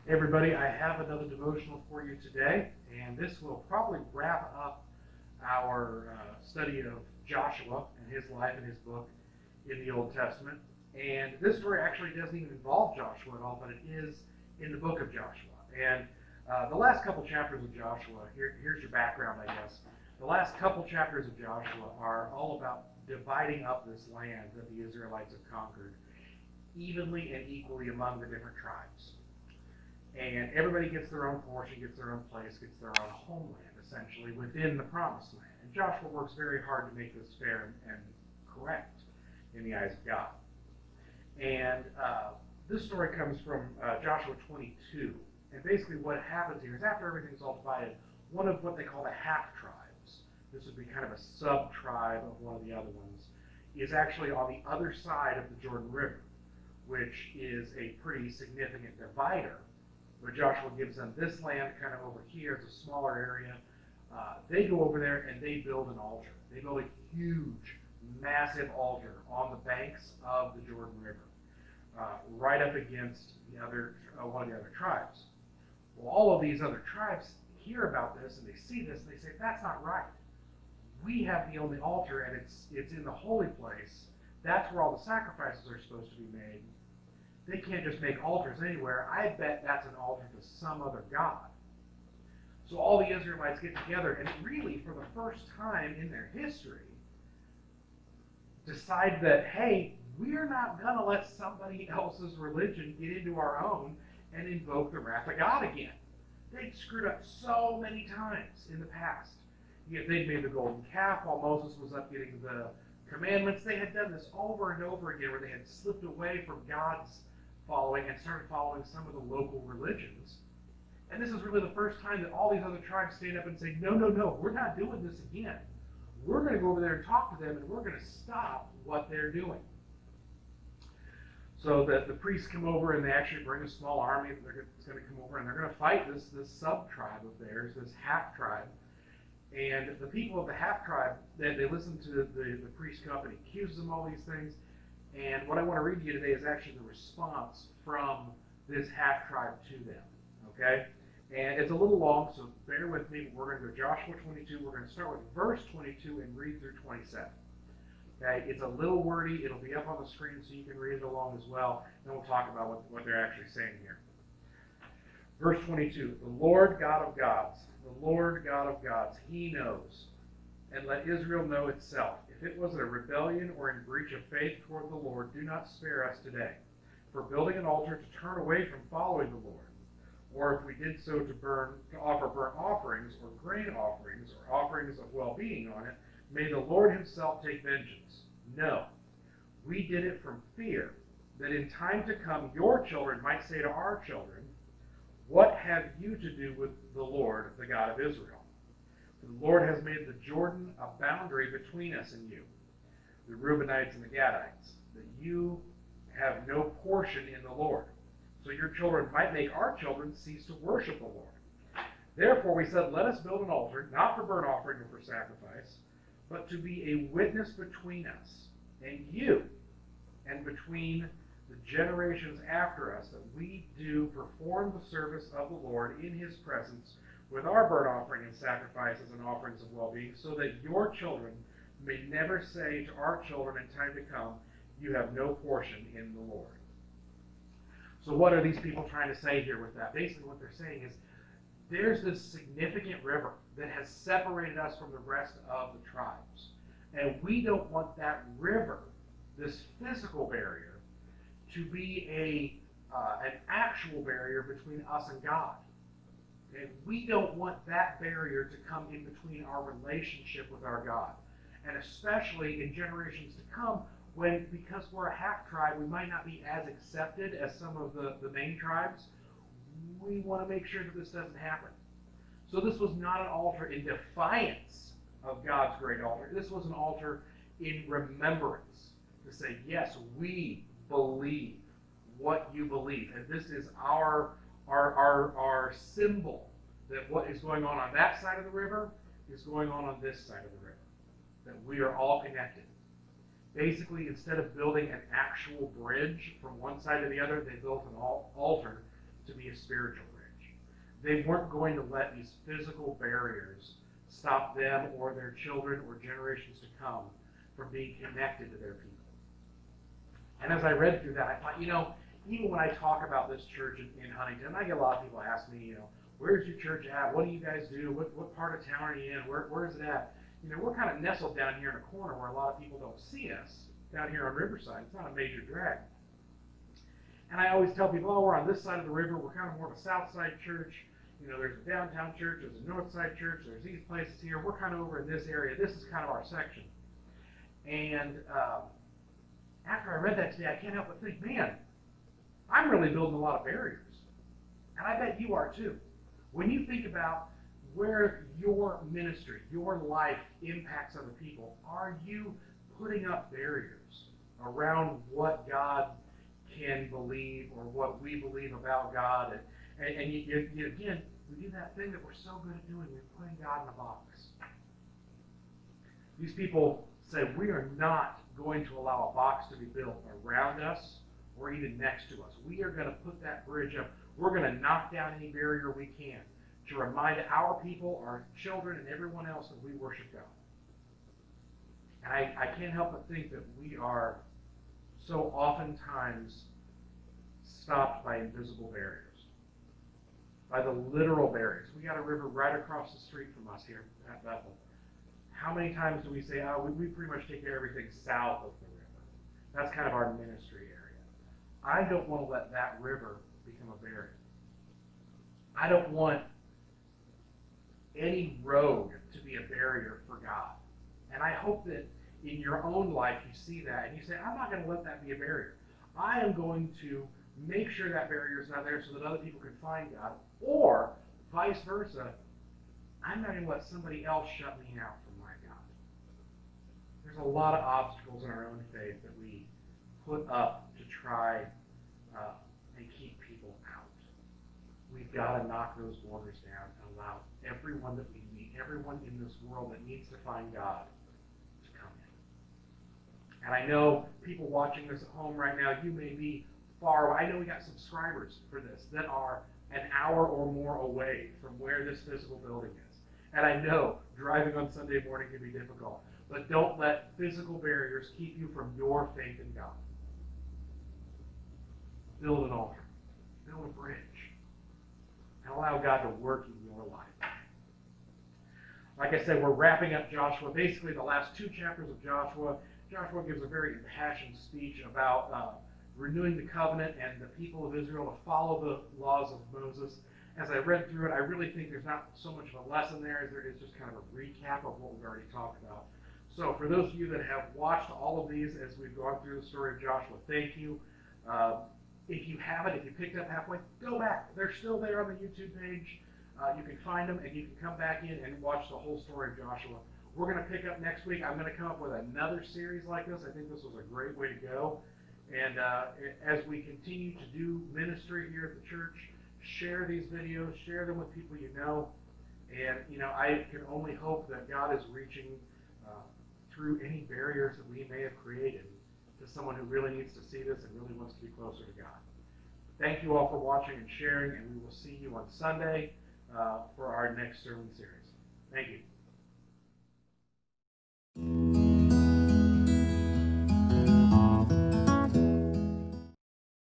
Hey everybody, I have another devotional for you today, and this will probably wrap up our study of Joshua and his life and his book in the Old Testament. And this story actually doesn't even involve Joshua at all, but it is in the book of Joshua. And the last couple chapters of Joshua, here's your background, I guess. The last couple chapters of Joshua are all about dividing up this land that the Israelites have conquered evenly and equally among the different tribes. And everybody gets their own portion, gets their own place, gets their own homeland, essentially, within the promised land. And Joshua works very hard to make this fair and correct in the eyes of God. And this story comes from Joshua 22. And basically what happens here is after everything's all divided, one of what they call the half-tribes, this would be kind of a sub-tribe of one of the other ones, is actually on the other side of the Jordan River, which is a pretty significant divider. But Joshua gives them this land kind of over here. It's a smaller area. They go over there and they build an altar. They build a huge, massive altar on the banks of the Jordan River, right up against the other one of the other tribes. Well, all of these other tribes hear about this and they see this and they say, that's not right. We have the only altar and it's in the holy place. That's where all the sacrifices are supposed to be made. They can't just make altars anywhere. I bet that's an altar to some other god. So all the Israelites get together and really, for the first time in their history, decide that, hey, we're not going to let somebody else's religion get into our own and invoke the wrath of God again. They'd screwed up so many times in the past. Yet they'd made the golden calf while Moses was up getting the commandments. They had done this over and over again where they had slipped away from God's following and started following some of the local religions. And this is really the first time that all these other tribes stand up and say, no, we're not doing this again. We're going to go over there and talk to them, and we're going to stop what they're doing. So that the priests come over, and they actually bring a small army that's going to come over, and they're going to fight this sub-tribe of theirs, this half-tribe. And the people of the half-tribe, they listen to the priest come up and accuse them of all these things. And what I want to read to you today is actually the response from this half-tribe to them, okay? And it's a little long, so bear with me. We're going to go Joshua 22. We're going to start with verse 22 and read through 27. Okay? It's a little wordy. It'll be up on the screen so you can read it along as well. Then we'll talk about what they're actually saying here. Verse 22, the Lord God of gods, the Lord God of gods, he knows, and let Israel know itself. If it was a rebellion or in breach of faith toward the Lord, do not spare us today for building an altar to turn away from following the Lord. Or if we did so to offer burnt offerings or grain offerings or offerings of well-being on it, may the Lord himself take vengeance. No, we did it from fear, that in time to come your children might say to our children, what have you to do with the Lord, the God of Israel? The Lord has made the Jordan a boundary between us and you, the Reubenites and the Gadites, that you have no portion in the Lord. So your children might make our children cease to worship the Lord. Therefore we said, let us build an altar, not for burnt offering or for sacrifice, but to be a witness between us and you, and between the generations after us, that we do perform the service of the Lord in his presence with our burnt offering and sacrifices and offerings of well-being, so that your children may never say to our children in time to come, you have no portion in the Lord. So what are these people trying to say here with that? Basically what they're saying is, there's this significant river that has separated us from the rest of the tribes. And we don't want that river, this physical barrier, to be an actual barrier between us and God. And we don't want that barrier to come in between our relationship with our God. And especially in generations to come, when, because we're a half-tribe, we might not be as accepted as some of the main tribes. We want to make sure that this doesn't happen. So this was not an altar in defiance of God's great altar. This was an altar in remembrance to say, yes, we believe what you believe. And this is our symbol that what is going on that side of the river is going on this side of the river. That we are all connected. Basically, instead of building an actual bridge from one side to the other, they built an altar to be a spiritual bridge. They weren't going to let these physical barriers stop them or their children or generations to come from being connected to their people. And as I read through that, I thought, even when I talk about this church in Huntington, I get a lot of people ask me, where's your church at? What do you guys do? What part of town are you in? Where is it at? We're kind of nestled down here in a corner where a lot of people don't see us down here on Riverside. It's not a major drag. And I always tell people, we're on this side of the river. We're kind of more of a south side church. There's a downtown church. There's a north side church. There's these places here. We're kind of over in this area. This is kind of our section. And after I read that today, I can't help but think, man, I'm really building a lot of barriers. And I bet you are too. When you think about where your ministry, your life impacts other people, are you putting up barriers around what God can believe or what we believe about God? And you, again, we do that thing that we're so good at doing. We're putting God in a box. These people say we are not going to allow a box to be built around us or even next to us. We are going to put that bridge up. We're going to knock down any barrier we can to remind our people, our children, and everyone else that we worship God. And I can't help but think that we are so oftentimes stopped by invisible barriers, by the literal barriers. We got a river right across the street from us here at Bethel. How many times do we say, we pretty much take care of everything south of the river? That's kind of our ministry area. I don't want to let that river become a barrier. I don't want any road to be a barrier for God. And I hope that in your own life you see that and you say, I'm not going to let that be a barrier. I am going to make sure that barrier is not there so that other people can find God. Or vice versa, I'm not going to let somebody else shut me out from my God. There's a lot of obstacles in our own faith that we put up to try and keep people out. We've got to knock those borders down and allow everyone that we meet, everyone in this world that needs to find God, to come in. And I know people watching this at home right now, you may be far away. I know we got subscribers for this that are an hour or more away from where this physical building is. And I know driving on Sunday morning can be difficult. But don't let physical barriers keep you from your faith in God. Build an altar. Build a bridge. And allow God to work in your life. Like I said, we're wrapping up Joshua. Basically, the last 2 chapters of Joshua. Joshua gives a very impassioned speech about renewing the covenant and the people of Israel to follow the laws of Moses. As I read through it, I really think there's not so much of a lesson there as there is just kind of a recap of what we've already talked about. So for those of you that have watched all of these as we've gone through the story of Joshua, thank you. If you haven't, if you picked up halfway, go back. They're still there on the YouTube page. You can find them and you can come back in and watch the whole story of Joshua. We're going to pick up next week. I'm going to come up with another series like this. I think this was a great way to go. And as we continue to do ministry here at the church, share these videos, share them with people you know. And, I can only hope that God is reaching through any barriers that we may have created to someone who really needs to see this and really wants to be closer to God. Thank you all for watching and sharing, and we will see you on Sunday for our next sermon series. Thank you.